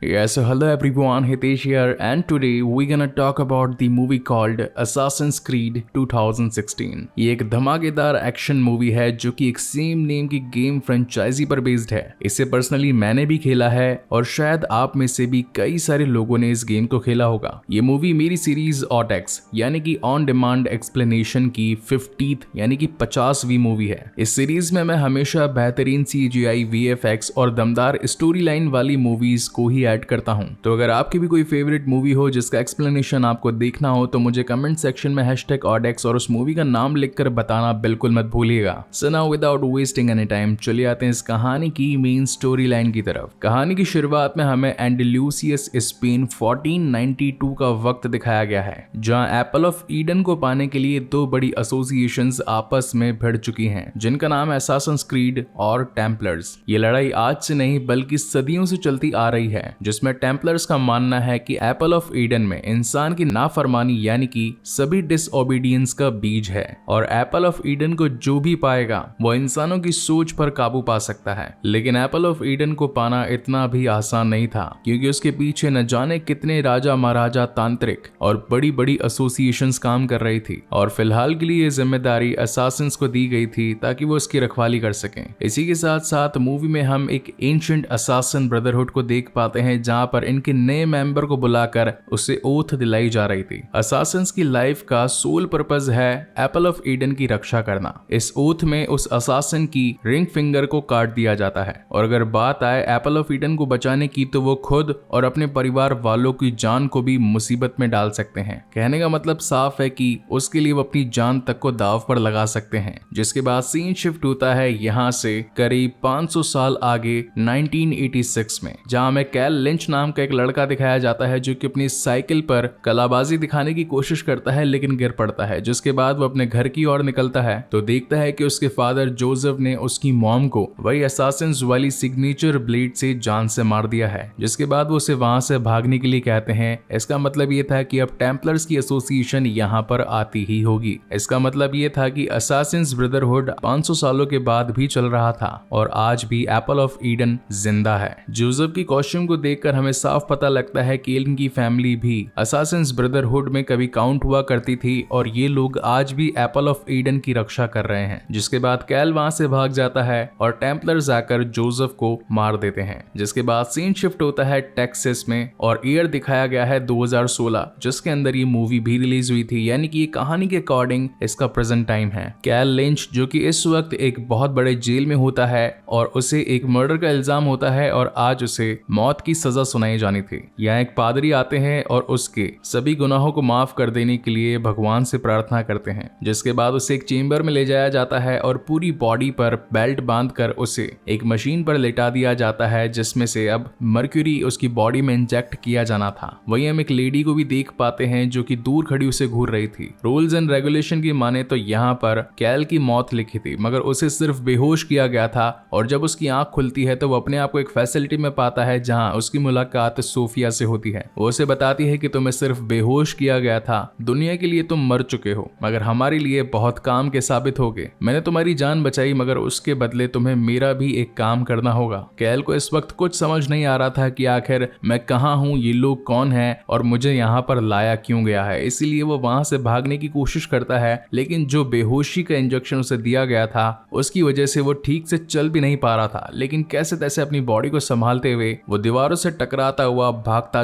Yes, so hello everyone, Hitesh here, and today we're gonna talk about the movie called Assassin's Creed 2016. ये एक धमाकेदार action movie है जो कि एक सेम नेम की गेम फ्रेंचाइजी पर बेस्ड है। इसे पर्सनली मैंने भी खेला है और शायद आप में से भी कई सारे लोगों ने इस गेम को खेला होगा। ये मूवी मेरी सीरीज ऑटेक्स यानी कि ऑन डिमांड एक्सप्लेनेशन की 50th यानी कि 50वीं मूवी है। इस सीरीज में मैं हमेशा बेहतरीन CGI, VFX और दमदार स्टोरी लाइन वाली मूवीज को ही ऐड करता हूं। तो अगर आपकी भी कोई फेवरेट मूवी हो जिसका एक्सप्लेनेशन आपको देखना हो तो मुझे कमेंट सेक्शन में #ऑडेक्स और उस मूवी का नाम लिखकर बताना बिल्कुल मत भूलिएगा। So now without wasting any time चलिए आते हैं इस कहानी की मेन स्टोरी लाइन की तरफ। कहानी की शुरुआत में हमें एंडलूसियस स्पेन 1492 का वक्त दिखाया गया है, जहां एप्पल ऑफ ईडन को पाने के लिए दो बड़ी एसोसिएशंस आपस में भिड़ चुकी हैं, जिनका नाम है असैसिन्स क्रीड और टेम्पलर्स। ये लड़ाई आज से नहीं बल्कि सदियों से चलती आ रही है, जिसमें टेम्पलर्स का मानना है कि एप्पल ऑफ ईडन में इंसान की नाफरमानी यानी कि सभी डिसओबीडियंस का बीज है और एप्पल ऑफ ईडन को जो भी पाएगा वो इंसानों की सोच पर काबू पा सकता है। लेकिन एप्पल ऑफ ईडन को पाना इतना भी आसान नहीं था, क्योंकि उसके पीछे न जाने कितने राजा महाराजा, तांत्रिक और बड़ी बड़ी एसोसिएशंस काम कर रही थी और फिलहाल के लिए जिम्मेदारी असैसिन्स को दी गई थी ताकि वो इसकी रखवाली कर सकें। इसी के साथ साथ मूवी में हम एक एंशिएंट असैसिन ब्रदरहुड को देख पाते हैं, जहां पर इनके नए मेंबर को बुलाकर उसे ओथ दिलाई जा रही थी। असैसिन्स की लाइफ का सोल पर्पस है एप्पल ऑफ ईडन की रक्षा करना। इस ओथ में उस असैसिन की रिंग फिंगर को काट दिया जाता है और अगर बात आए एप्पल ऑफ ईडन को बचाने की तो वो खुद और अपने परिवार वालों की जान को भी मुसीबत में डाल सकते हैं। कहने का मतलब साफ है कि उसके लिए वो अपनी जान तक को दाव पर लगा सकते हैं। जिसके बाद सीन शिफ्ट होता है यहाँ से करीब 500 साल आगे 1986 में, जहां में कैल लिंच नाम का एक लड़का दिखाया जाता है जो कि अपनी साइकिल पर कलाबाजी दिखाने की कोशिश करता है लेकिन गिर पड़ता है। जिसके बाद वो अपने घर की ओर निकलता है तो देखता है कि उसके फादर जोसेफ ने उसकी मॉम को वही असैसिन्स वाली सिग्नेचर ब्लेड से जान से मार दिया है। जिसके बाद वो उसे वहां से भागने के लिए कहते हैं। इसका मतलब ये था कि अब टेम्पलर्स की एसोसिएशन यहाँ पर आती ही होगी। इसका मतलब ये था कि असैसिन्स ब्रदरहुड 500 सालों के बाद भी चल रहा था और आज भी एप्पल ऑफ ईडन जिंदा है। जोसेफ की कॉस्ट्यूम को देखकर हमें साफ पता लगता है कि इनकी फैमिली भी असैसिन्स ब्रदरहुड में कभी काउंट हुआ करती थी और ये लोग आज भी एप्पल ऑफ ईडन की रक्षा कर रहे हैं। जिसके बाद कैल वहां से भाग जाता है और टेम्पलर्स आकर जोसेफ को मार देते हैं। जिसके बाद सीन शिफ्ट होता है टेक्सास में और ईयर दिखाया गया है 2016, जिसके अंदर ये मूवी भी रिलीज हुई थी, यानी कि ये कहानी के अकॉर्डिंग इसका प्रेजेंट टाइम है। कैल लिंच जो कि इस वक्त एक बहुत बड़े जेल में होता है और उसे एक मर्डर का इल्जाम होता है और आज उसे मौत की सजा सुनाई जानी थी। यहाँ एक पादरी आते हैं और उसके सभी गुनाहों को माफ कर देने के लिए भगवान से प्रार्थना करते हैं। जिसके बाद उसे एक चेंबर में ले जाया जाता है और पूरी बॉडी पर बेल्ट बांधकर उसे एक मशीन पर लेटा दिया जाता है, जिसमें से अब मर्क्यूरी उसकी बॉडी में इंजेक्ट किया जाना था। वहीं हम एक लेडी को भी देख पाते हैं जो कि दूर खड़ी उसे घूर रही थी। रूल्स एंड रेगुलेशन की माने तो यहाँ पर कैल की मौत लिखी थी, मगर उसे सिर्फ बेहोश किया गया था और जब उसकी आंख खुलती है तो वो अपने आप को एक फैसिलिटी में पाता है जहां उसकी मुलाकात सोफिया से होती है। वो उसे बताती है कि तुम्हें सिर्फ बेहोश किया गया था, दुनिया के लिए तुम मर चुके हो मगर हमारे लिए बहुत काम के साबित होगे। मैंने तुम्हारी जान बचाई मगर उसके बदले तुम्हें मेरा भी एक काम करना होगा। कैल को इस वक्त कुछ समझ नहीं आ रहा था कि आखिर मैं कहाँ हूँ, ये लोग कौन है और मुझे यहाँ पर लाया क्यों गया है। इसीलिए वो वहां से भागने की कोशिश करता है, लेकिन जो बेहोशी का इंजेक्शन उसे दिया गया था उसकी वजह से वो ठीक से चल भी नहीं पा रहा था। लेकिन कैसे तैसे अपनी बॉडी को संभालते हुए वो दीवारों से टकराता हुआ भागता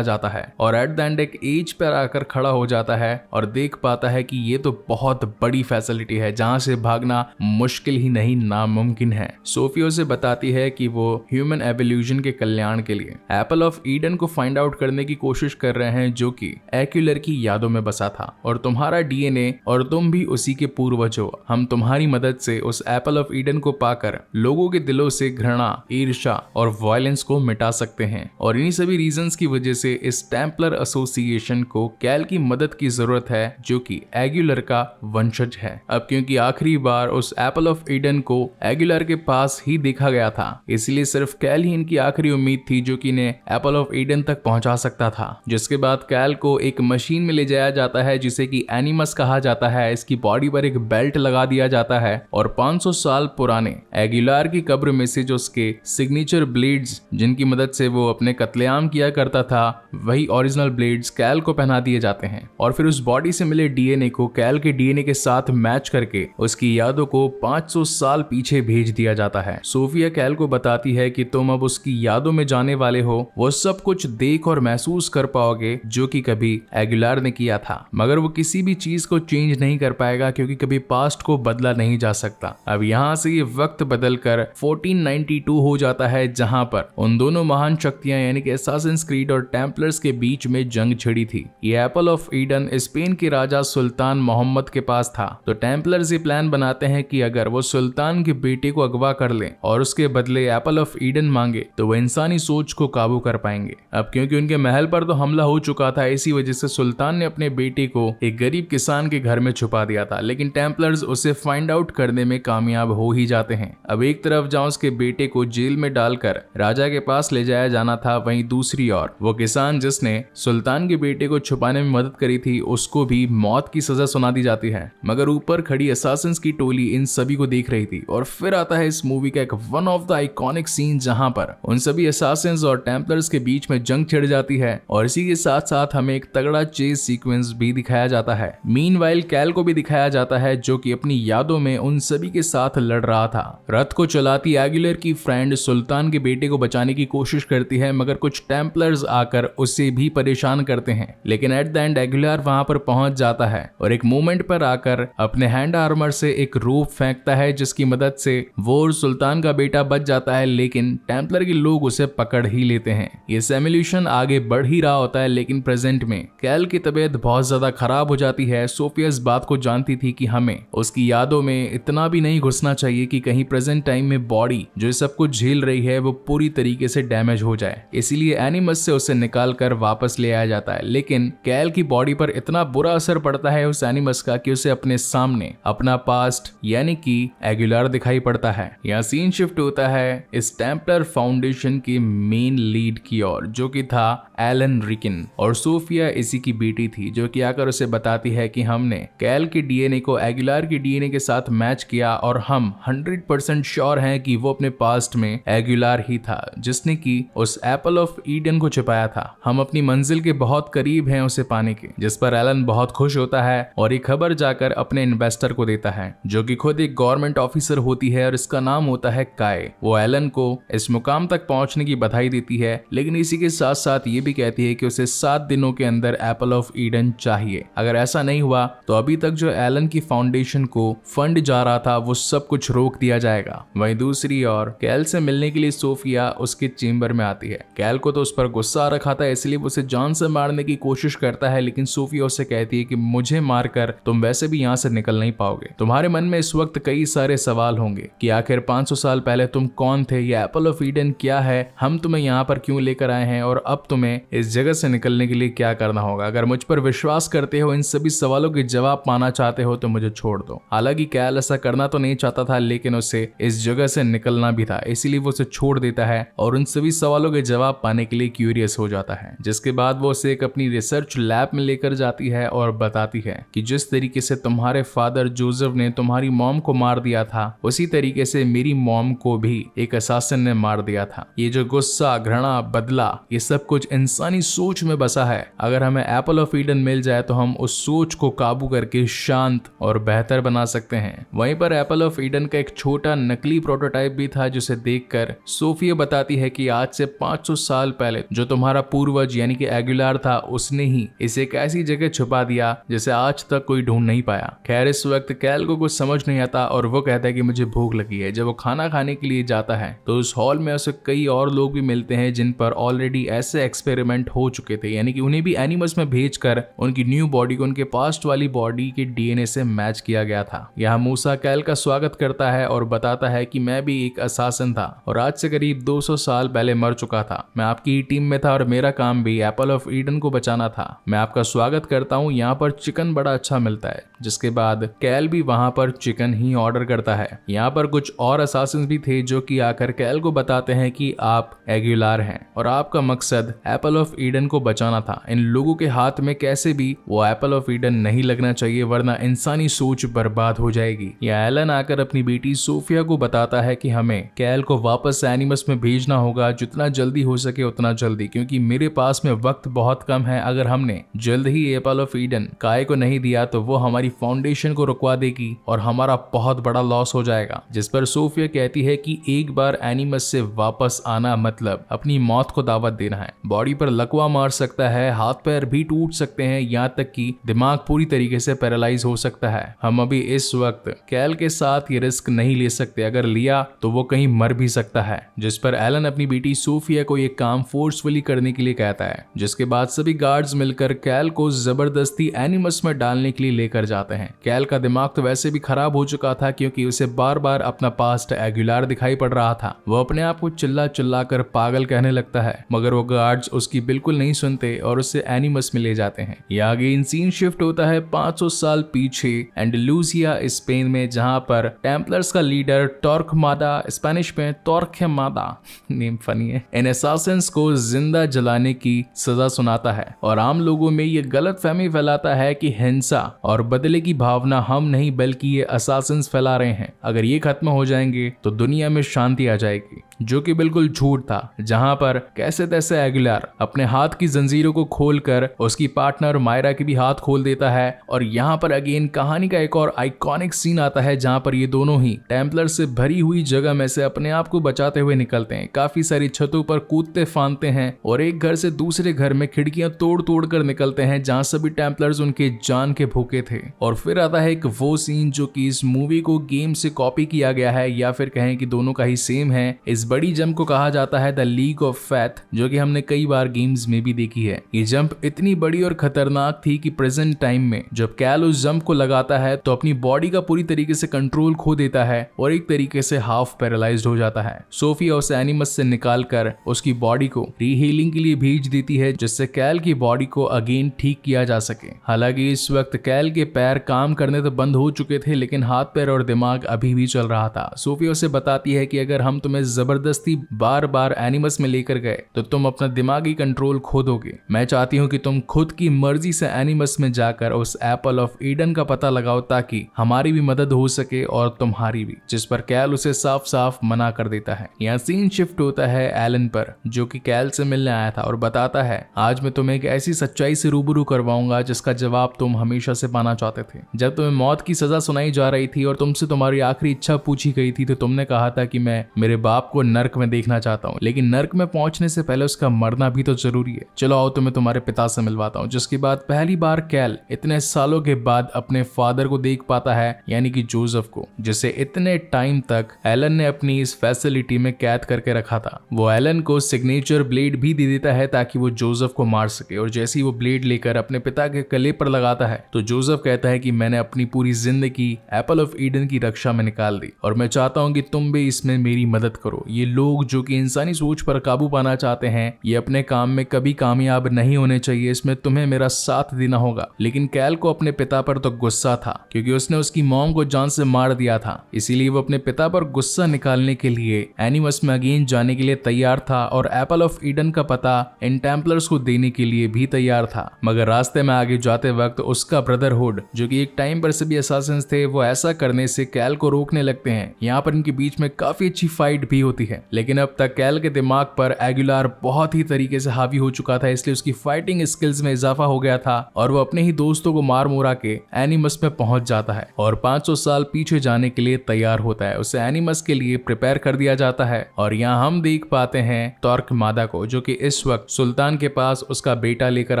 जाता है और एट द एंड एक एज पर आकर खड़ा हो जाता है और देख पाता है कि ये तो बहुत बड़ी फैसिलिटी है जहां से भागना मुश्किल ही नहीं नामुमकिन है। सोफिया से बताती है कि वो ह्यूमन एवोल्यूशन के कल्याण के लिए एप्पल ऑफ ईडन को फाइंड आउट करने की कोशिश कर रहे हैं, जो कि एक्यूलर की यादों में बसा था और तुम्हारा DNA और तुम भी उसी के पूर्वज हो। हम तुम्हारी मदद से उस एप्पल ऑफ ईडन को पाकर लोगों के दिलों से घृणा, ईर्ष्या और वायलेंस को मिटा सकते हैं और इन्हीं सभी रीजंस की वजह से इस टेम्पलर एसोसिएशन को कैल की मदद की जरूरत है, जो कि एग्युलर का वंशज है। अब क्योंकि आखिरी बार उस एप्पल ऑफ ईडन को एग्युलर के पास ही देखा गया था, इसलिए सिर्फ कैल ही इनकी आखिरी उम्मीद थी जो कि इन्हें एप्पल ऑफ ईडन तक पहुंचा सकता था। जिसके बाद कैल को एक मशीन में ले जाया जाता है जिसे कि एनिमस कहा जाता है। इसकी बॉडी पर एक बेल्ट लगा दिया जाता है और 500 साल पुराने एग्युलर की कब्र में से जो उसके सिग्नेचर ब्लेड्स जिनकी जिनकी मदद से वो अपने कत्लेआम किया करता था, वही ओरिजिनल ब्लेड्स कैल को पहना दिए जाते हैं और फिर उस बॉडी से मिले डीएनए को कैल के डीएनए के साथ मैच करके उसकी यादों को 500 साल पीछे भेज दिया जाता है। सोफिया कैल को बताती है कि तुम अब उसकी यादों में जाने वाले हो, वो सब कुछ देख और महसूस कर पाओगे जो कि कभी एगुलार ने किया था, मगर वो किसी भी चीज को चेंज नहीं कर पाएगा क्योंकि कभी पास्ट को बदला नहीं जा सकता। अब यहाँ से ये वक्त बदलकर 1492 हो जाता है, जहां पर उन दोनों महान शक्तियां यानी कि अससासिन्स क्रीड और टेम्पलर्स के बीच में जंग छिड़ी थी। ये एप्पल ऑफ ईडन स्पेन के राजा सुल्तान मोहम्मद के पास था, तो टेम्पलर्स ये प्लान बनाते हैं कि अगर वो सुल्तान के बेटे को अगवा कर ले और उसके बदले एप्पल ऑफ ईडन मांगे तो वो इंसानी सोच को काबू कर पाएंगे। अब क्योंकि उनके महल पर तो हमला हो चुका था, इसी वजह से सुल्तान ने अपने बेटे को एक गरीब किसान के घर में छुपा दिया था, लेकिन टेम्पलर्स उसे फाइंड आउट करने में कामयाब हो ही जाते हैं। अब एक तरफ जहां उसके बेटे को जेल में डालकर राजा के पास ले जाया जाना था, वहीं दूसरी ओर वो किसान जिसने सुल्तान के बेटे को छुपाने में मदद करी थी, उसको भी मौत की सजा सुना दी जाती है। मगर ऊपर खड़ी असासिन्स की टोली इन सभी को देख रही थी और फिर आता है इस मूवी का एक one of the iconic scene जहां पर उन सभी असासिन्स और टेम्पलर्स के बीच में जंग छिड़ जाती है और इसी के साथ साथ हमें एक तगड़ा चेज सीक्वेंस भी दिखाया जाता है। मीनवाइल कैल को भी दिखाया जाता है जो कि अपनी यादों में उन सभी के साथ लड़ रहा था। रथ को चलाती एगुलर की फ्रेंड सुल्तान के बेटे को बचाने की कोशिश करती है, मगर कुछ टेम्पलर्स आकर उसे भी परेशान करते हैं, लेकिन एट द एंड एगुलर वहां पर पहुंच जाता है और एक मोमेंट पर आकर अपने हैंड आर्मर से एक रोप फेंकता है जिसकी मदद से वो और सुल्तान का बेटा बच जाता है, लेकिन टेम्पलर के लोग उसे पकड़ ही लेते हैं। ये सेमिल्यूशन आगे बढ़ ही रहा होता है, लेकिन प्रेजेंट में कैल की तबीयत बहुत ज्यादा खराब हो जाती है। सोफिया इस बात को जानती थी कि हमें उसकी यादों में इतना भी नहीं घुसना चाहिए कि कहीं प्रेजेंट टाइम में बॉडी जो सब कुछ झेल रही है वो पूरी तरीके से डैमेज हो जाए, इसीलिए एनिमस से उसे निकाल कर वापस ले आया जाता है। लेकिन कैल की बॉडी पर इतना बुरा असर पड़ता है उस एनिमस का कि उसे अपने सामने अपना पास्ट यानी कि एगुलार दिखाई पड़ता है। यहाँ सीन शिफ्ट होता है इस टेम्पलर फाउंडेशन के मेन लीड की ओर जो कि था एलन रिकिन, और सोफिया इसी की बेटी थी जो कि आकर उसे बताती है कि हमने कैल के डीएनए को एगुलार के डीएनए के साथ मैच किया और हम 100% श्योर हैं कि वो अपने पास्ट में एगुलार ही था जिसने की उस एप्पल ऑफ ईडन को छिपाया था। हम अपनी मंजिल के बहुत करीब हैं उसे पाने के, जिस पर एलन बहुत खुश होता है और ये खबर जाकर अपने इन्वेस्टर को देता है जो कि खुद एक गवर्नमेंट ऑफिसर होती है और इसका नाम होता है काय। वो एलन को इस मुकाम तक पहुंचने की बधाई देती है, लेकिन इसी के साथ साथ ये भी कहती है कि उसे 7 दिनों के अंदर एप्पल ऑफ ईडन चाहिए। अगर ऐसा नहीं हुआ तो अभी तक जो एलन की फाउंडेशन को फंड जा रहा था वो सब कुछ रोक दिया जाएगा। वहीं दूसरी ओर कैल से मिलने के लिए सोफिया उसके चेंबर में आती है। कैल को तो उस पर गुस्सा आ रखा था, इसलिए वो उसे जान से मारने की कोशिश करता है, लेकिन सोफिया उसे कहती है कि मुझे मारकर तुम वैसे भी यहाँ से निकल नहीं पाओगे। तुम्हारे मन में इस वक्त कई सारे सवाल होंगे कि आखिर 500 साल पहले तुम कौन थे, ये एप्पल ऑफ ईडन क्या है, हम तुम्हें यहाँ पर क्यों लेकर आए हैं और अब तुम्हें इस जगह से निकलने के लिए क्या करना होगा। अगर मुझ पर विश्वास करते हो, इन सभी सवालों के जवाब पाना चाहते हो तो मुझे छोड़ दो। हालांकि कैल ऐसा करना तो नहीं चाहता था, लेकिन उसे इस जगह से निकलना भी था, इसीलिए वो उसे छोड़ देता है और उन सभी सवालों के जवाब पाने के लिए क्यूरियस हो जाता है। जिसके बाद वो उसे एक अपनी रिसर्च लैब में लेकर जाती है और बताती है कि जिस तरीके से तुम्हारे फादर जोसेफ ने तुम्हारी मॉम को मार दिया था, उसी तरीके से मेरी मॉम को भी एक असासिन ने मार दिया था। ये जो गुस्सा, घृणा, बदला, ये सब कुछ इंसानी सोच में बसा है। अगर हमें एप्पल ऑफ ईडन मिल जाए तो हम उस सोच को काबू करके शांत और बेहतर बना सकते हैं। वहीं पर एप्पल ऑफ ईडन का एक छोटा नकली प्रोटोटाइप भी था जिसे देखकर सोफिया बताती है कि आज से 500 साल पहले जो तुम्हारा पूर्वज यानी कि एगुलार था, उसने ही इसे एक ऐसी जगह छुपा दिया जिसे आज तक कोई ढूंढ नहीं पाया। खैर इस वक्त कैल को कुछ समझ नहीं आता और वो कहता है कि मुझे भूख लगी है। जब वो खाना खाने के लिए जाता है तो उस हॉल में उसे कई और लोग भी मिलते हैं जिन पर ऑलरेडी ऐसे एक्सपेरिमेंट हो चुके थे, यानी कि उन्हें भी एनिमल्स में भेजकर उनकी न्यू बॉडी को उनके पास्ट वाली बॉडी के डीएनए से मैच किया गया था। यहाँ मूसा कैल का स्वागत करता है और बताता है कि मैं भी एक असासिन था और आज से करीब 200 साल पहले मर चुका था। मैं आपकी ही टीम में था और मेरा काम भी एप्पल ऑफ ईडन को बचाना था। मैं आपका स्वागत करता हूँ, यहाँ पर चिकन बड़ा अच्छा मिलता है। जिसके बाद कैल भी वहां पर चिकन ही ऑर्डर करता है। यहाँ पर कुछ और असासिन्स भी थे जो कि आकर कैल को बताते हैं कि आप एगुलार हैं और आपका मकसद एप्पल ऑफ ईडन को बचाना था। इन लोगों के हाथ में कैसे भी वो एप्पल ऑफ ईडन नहीं लगना चाहिए, वरना इंसानी सोच बर्बाद हो जाएगी। या एलन आकर अपनी बेटी सोफिया को बताता है कि हमें कैल को वापस एनिमस में भेजना होगा जितना जल्दी हो सके उतना जल्दी, क्योंकि मेरे पास में वक्त बहुत कम है। अगर हमने जल्द ही एपल ऑफ ईडन काय को नहीं दिया तो वो हमारी फाउंडेशन को रुकवा देगी और हमारा बहुत बड़ा लॉस हो जाएगा। जिस पर सोफिया कहती है कि एक बार एनिमस से वापस आना मतलब अपनी मौत को दावत देना है। बॉडी पर लकवा मार सकता है, हाथ पैर भी टूट सकते हैं, यहाँ तक कि दिमाग पूरी तरीके से पैरालाइज हो सकता है। हम अभी इस वक्त कैल के साथ ये रिस्क नहीं ले सकते, अगर लिया तो वो कहीं मर भी सकता है। जिस पर एलन अपनी बेटी सोफिया को ये काम फोर्सफुली करने के लिए कहता है, जिसके बाद सभी गार्ड्स मिलकर कैल को जबरदस्ती एनिमस में डालने के लिए लेकर जाते हैं। कैल का दिमाग तो वैसे भी खराब हो चुका था क्योंकि उसे बार बार अपना पास्ट एगुलार दिखाई पड़ रहा था। वो अपने आप को चिल्ला चिल्ला कर पागल कहने लगता है, मगर वो गार्ड्स उसकी बिल्कुल नहीं सुनते और उसे एनिमस में ले जाते हैं। ये आगे इन सीन शिफ्ट होता है 500 साल पीछे एंडलूसिया स्पेन में, जहां पर टेम्पलर्स का लीडर टॉर्कमादा, स्पेनिश में टॉर्क्वेमादा, नेम फनी है, इन असासिन्स को जिंदा जलाने की सजा सुनाता है और आम लोगों में ये गलत फहमी फैलाता है कि हिंसा और बदले की भावना हम नहीं बल्कि ये असासिन्स फैला रहे हैं। अगर ये खत्म हो जाएंगे तो दुनिया में शांति आ जाएगी, जो कि बिल्कुल झूठ था। जहां पर कैसे तैसे एगुलार अपने हाथ की जंजीरों को खोलकर उसकी पार्टनर मायरा के भी हाथ खोल देता है। और यहाँ पर अगेन कहानी का एक और आइकॉनिक सीन आता है जहां पर ये दोनों ही टेम्पलर से भरी हुई जगह में से अपने आप को बचाते हुए निकलते हैं। काफी सारी छतों पर कूदते फांदते हैं और एक घर से दूसरे घर में खिड़कियां तोड़ तोड़ कर निकलते हैं जहां सभी टेम्पलर्स उनके जान के भूखे थे। और फिर आता है एक वो सीन जो कि इस मूवी को गेम से कॉपी किया गया है, या फिर कहें कि दोनों का ही सेम है। इस बड़ी जंप को कहा जाता है द लीग ऑफ फैथ, जो कि हमने कई बार गेम्स में भी देखी है। ये जंप इतनी बड़ी और खतरनाक थी कि प्रेजेंट टाइम में जब कैल उस जंप को लगाता है तो अपनी बॉडी का पूरी तरीके से कंट्रोल खो देता है और एक तरीके से हाफ पैरालाइज्ड हो जाता है। सोफिया उसे एनिमस से निकालकर उसकी बॉडी को रीहीलिंग के लिए भेज देती है, जिससे कैल की बॉडी को अगेन ठीक किया जा सके। हालांकि इस वक्त कैल के पैर काम करने तो बंद हो चुके थे, लेकिन हाथ पैर और दिमाग अभी भी चल रहा था। सोफिया उसे बताती है कि अगर हम तुम्हें जबरदस्ती बार बार एनिमस में लेकर गए तो तुम अपना दिमागी कंट्रोल खो दोगे। मैं चाहती हूँ कि तुम खुद की मर्जी से एनिमस में जाकर उस एप्पल ऑफ ईडन का पता लगाओ ताकि हमारी भी मदद हो सके और तुम्हारी भी। जिस पर कैल उसे साफ साफ मना कर देता है। यहाँ सीन शिफ्ट होता है एलन पर, जो कि कैल से मिलने आया था और बताता है, आज मैं तुम्हें एक ऐसी सच्चाई से रूबरू करवाऊंगा जिसका जवाब तुम हमेशा से पाना चाहते थे। जब तुम्हें मौत की सजा सुनाई जा रही थी और तुमसे तुम्हारी आखिरी इच्छा पूछी गई थी तो तुमने कहा था कि मैं मेरे बाप को नर्क में देखना चाहता हूँ, लेकिन नर्क में पहुंचने से पहले उसका मरना भी तो जरूरी है। चलो आओ तुम्हें तुम्हारे पिता से मिलवाता हूँ। जिसके बाद पहली बार कैल इतने सालों के बाद अपने फादर को देख पाता है, यानी कि जोसेफ को, जिसे इतने टाइम तक एलन ने अपनी इस फैसिलिटी में कैद करके रखा था। वो एलन को सिग्नेचर ब्लेड भी दे देता है ताकि वो जोसेफ को मार सके। और जैसे ही वो ब्लेड लेकर अपने पिता के गले पर लगाता है तो जोसेफ कहता है कि मैंने अपनी पूरी जिंदगी एप्पल ऑफ ईडन की रक्षा में निकाल दी और मैं चाहता हूँ कि तुम भी इसमें मेरी मदद करो। ये लोग जो कि इंसानी सोच पर काबू पाना चाहते हैं, ये अपने काम में कभी कामयाब नहीं होने चाहिए, इसमें तुम्हें मेरा साथ देना होगा। लेकिन कैल को अपने पिता पर तो गुस्सा था क्योंकि उसने उसकी मॉम को जान से मार दिया था, इसीलिए वो अपने पिता पर गुस्सा निकालने के लिए एनिमस में अगेन जाने के लिए तैयार था और एप्पल ऑफ ईडन का पता इन टेम्पलर्स को देने के लिए भी तैयार था। मगर रास्ते में आगे जाते वक्त उसका ब्रदरहुड, जो कि एक टाइम पर सभी असासिन्स थे, वो ऐसा करने से कैल को रोकने लगते हैं। यहाँ पर इनके बीच में काफी अच्छी फाइट भी होती है, लेकिन अब तक कैल के दिमाग पर एगुलार बहुत ही तरीके से हावी हो चुका था, इसलिए उसकी फाइटिंग स्किल्स में इजाफा हो गया था और वो अपने ही दोस्तों को मार मोरा के एनिमस में पहुंच जाता है और 500 साल पीछे जाने के लिए तैयार होता है। उसे एनिमस के लिए प्रिपेयर कर दिया जाता है और यहाँ हम देख पाते हैं टॉर्क्वेमादा को, जो कि इस वक्त सुल्तान के पास उसका बेटा लेकर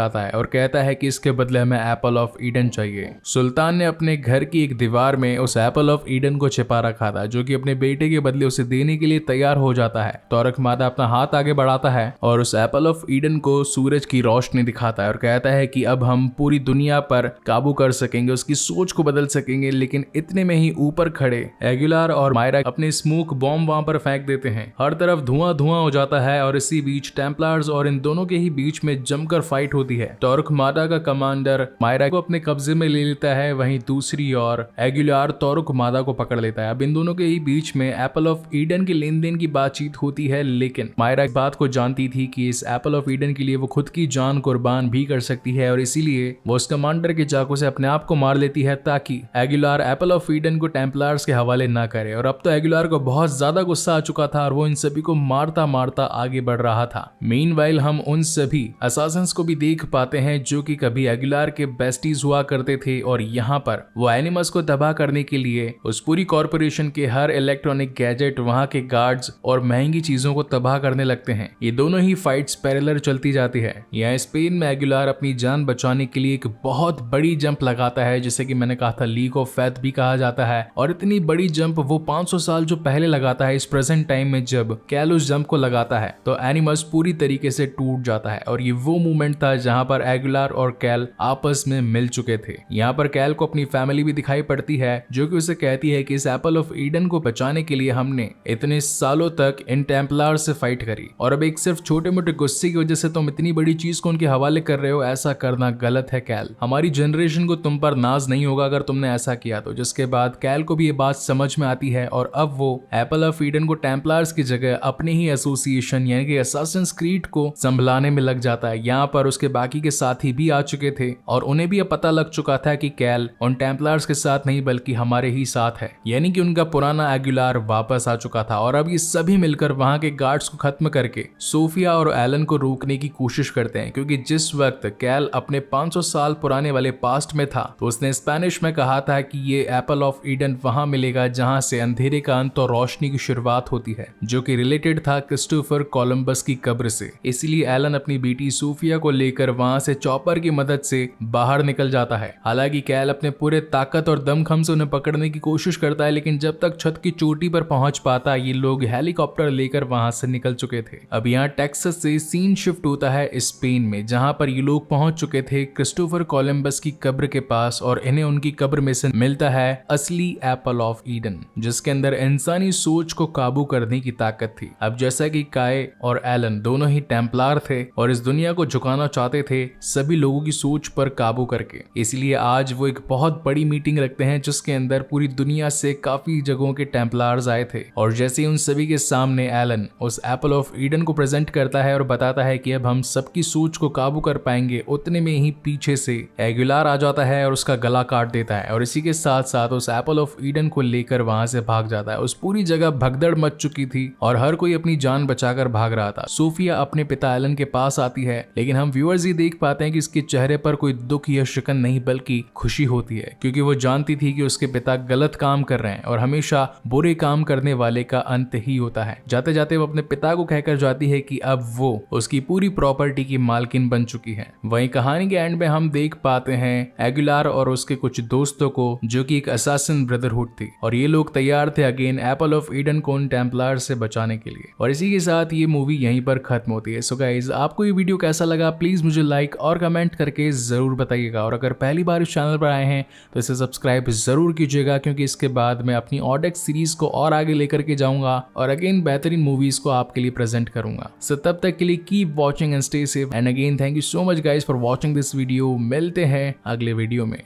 आता है और कहता है कि इसके बदले हमें एप्पल ऑफ ईडन चाहिए। सुल्तान ने अपने घर की एक दीवार में उस एप्पल ऑफ ईडन को छिपा रखा था, जो कि अपने बेटे के बदले उसे देने के लिए तैयार हो जाता है। टॉर्क्वेमादा अपना हाथ आगे बढ़ाता है और उस एप्पल ऑफ ईडन को सूरज की रोशनी दिखाता है और कहता है कि अब हम पूरी दुनिया पर काबू कर सकेंगे, उसकी सोच को बदल सकेंगे। लेकिन इतने में ही ऊपर खड़े एगुलार और मायरा अपने स्मोक बॉम्ब वहां पर फेंक देते हैं। हर तरफ धुआं धुआं हो जाता है और इसी बीच टेम्पलर्स और इन दोनों के ही बीच में जमकर फाइट होती है। टॉर्क्वेमादा का कमांडर मायरा को अपने कब्जे में ले लेता है, वहीं दूसरी ओर एगुलार टॉर्क्वेमादा को पकड़ लेता है। अब इन दोनों के ही बीच में एप्पल ऑफ ईडन के लेन देन ईडन की बातचीत होती है, लेकिन मायरा इस बात को जानती थी कि इस एप्पल ऑफ ईडन के लिए वो खुद की जान कुर्बान भी कर सकती है और इसीलिए वो उस कमांडर के चाकू से अपने आप को मार लेती है ताकि एगुलार एप्पल ऑफ ईडन को टेम्पलार्स के हवाले ना करे। और अब तो एगुलार को बहुत ज्यादा गुस्सा आ चुका था और वो इन सभी को मारता मारता आगे बढ़ रहा था। मीनवाइल हम उन सभी असासिन्स को भी देख पाते हैं जो कि कभी एगुलार के बेस्टीज हुआ करते थे और यहाँ पर वो एनिमस को तबाह करने के लिए उस पूरी कॉर्पोरेशन के हर इलेक्ट्रॉनिक गैजेट, वहां के गार्ड्स और महंगी चीजों को तबाह करने लगते हैं। ये दोनों ही फाइट्स पैरेलल चलती जाती है। यहाँ स्पेन में एगुलार अपनी जान बचाने के लिए एक बहुत बड़ी जंप लगाता है, जिसे कि मैंने कहा था लीक ऑफ फेथ भी कहा जाता है। और इतनी बड़ी जंप वो 500 साल जो पहले लगाता है इस प्रेजेंट टाइम में, जब कैल उस जंप को लगाता है तो एनिमस पूरी तरीके से टूट जाता है। और ये वो मोमेंट था जहां पर एगुलार और कैल आपस में मिल चुके थे। यहाँ पर कैल को अपनी फैमिली भी दिखाई पड़ती है जो कि उसे कहती है कि इस एप्पल ऑफ ईडन को बचाने के लिए हमने इतने सालों तक इन टेम्पलार से फाइट करी और अब एक सिर्फ छोटे मोटे गुस्से की वजह से तुम इतनी बड़ी चीज को उनके हवाले कर रहे हो। ऐसा करना गलत है कैल, हमारी जनरेशन को तुम पर नाज नहीं होगा अगर तुमने ऐसा किया तो। जिसके बाद कैल को भी ये बात समझ में आती है और अब वो एप्पल ऑफ ईडन को टेम्पलार्स की जगह अपने ही एसोसिएशन यानी कि असासिन्स क्रीड को संभलाने में लग जाता है। यहाँ पर उसके बाकी के साथी भी आ चुके थे और उन्हें भी अब पता लग चुका था कि कैल उन टेम्पलार्स के साथ नहीं बल्कि हमारे ही साथ है, यानी कि उनका पुराना एगुलार वापस आ चुका था। और अब ये सभी मिलकर वहां के गार्ड्स को खत्म करके सोफिया और एलन को रोकने की कोशिश करते हैं, क्योंकि जिस वक्त कैल अपने 500 साल पुराने वाले पास्ट में था तो उसने स्पेनिश में कहा था कि ये एप्पल ऑफ ईडन वहां मिलेगा जहां से अंधेरे का अंत और रोशनी की शुरुआत होती है, जो कि रिलेटेड था क्रिस्टोफर कोलंबस की कब्र से। इसीलिए एलन अपनी बेटी सोफिया को लेकर वहां से चॉपर की मदद से बाहर निकल जाता है। हालांकि कैल अपने पूरे ताकत और दमखम से उन्हें पकड़ने की कोशिश करता है, लेकिन जब तक छत की चोटी पर पहुंच पाता ये लोग हेलीकॉप्टर लेकर वहां से निकल चुके थे। अब यहाँ टेक्सास से सीन शिफ्ट होता है स्पेन में, जहां पर ये लोग पहुंच चुके थे क्रिस्टोफर कोलंबस की कब्र के पास और इन्हें उनकी कब्र में से मिलता है असली एप्पल ऑफ ईडन, जिसके अंदर इंसानी सोच को काबू करने की ताकत थी। अब जैसा कि काय और एलन दोनों ही टेम्पलार थे और इस दुनिया को झुकाना चाहते थे सभी लोगों की सोच पर काबू करके, इसलिए आज वो एक बहुत बड़ी मीटिंग रखते हैं जिसके अंदर पूरी दुनिया से काफी जगहों के टेम्पलार्स आए थे। और जैसे ही उन सभी के सामने एलन उस एप्पल ऑफ ईडन को प्रेजेंट करता है और बताता है कि अब हम सबकी सोच को काबू कर पाएंगे, उतने में ही पीछे से एगुलार आ जाता है और उसका गला काट देता है और इसी के साथ साथ उस एप्पल ऑफ ईडन को लेकर वहां से भाग जाता है। उस पूरी जगह भगदड़ मच चुकी थी और हर कोई अपनी जान बचाकर भाग रहा था। सोफिया अपने पिता एलन के पास आती है, लेकिन हम व्यूअर्स ये देख पाते हैं कि इसके चेहरे पर कोई दुख या शिकन नहीं बल्कि खुशी होती है, क्योंकि वो जानती थी कि उसके पिता गलत काम कर रहे हैं और हमेशा बुरे काम करने वाले का अंत ही होता है। जाते जाते वो अपने पिता को कहकर जाती है कि अब वो उसकी पूरी प्रॉपर्टी की मालकिन बन चुकी है। वहीं कहानी के एंड में हम देख पाते हैं एगुलार और उसके कुछ दोस्तों को, जो कि एक असासिन ब्रदरहुड थी और ये लोग तैयार थे अगेन एप्पल ऑफ ईडन को उन टेम्पलार से बचाने के लिए। और इसी के साथ ये मूवी यहीं पर खत्म होती है। सो गाइस, आपको ये वीडियो कैसा लगा प्लीज मुझे लाइक और कमेंट करके जरूर बताइएगा और अगर पहली बार इस चैनल पर आए हैं तो इसे सब्सक्राइब जरूर कीजिएगा, क्योंकि इसके बाद मैं अपनी ऑडेक्स सीरीज को और आगे लेकर के जाऊंगा और अगेन बेहतरीन मूवीज को आपके लिए प्रेजेंट करूंगा। सो तब तक के लिए keep watching and stay safe and again thank you so much guys for watching this video. मिलते हैं अगले वीडियो में।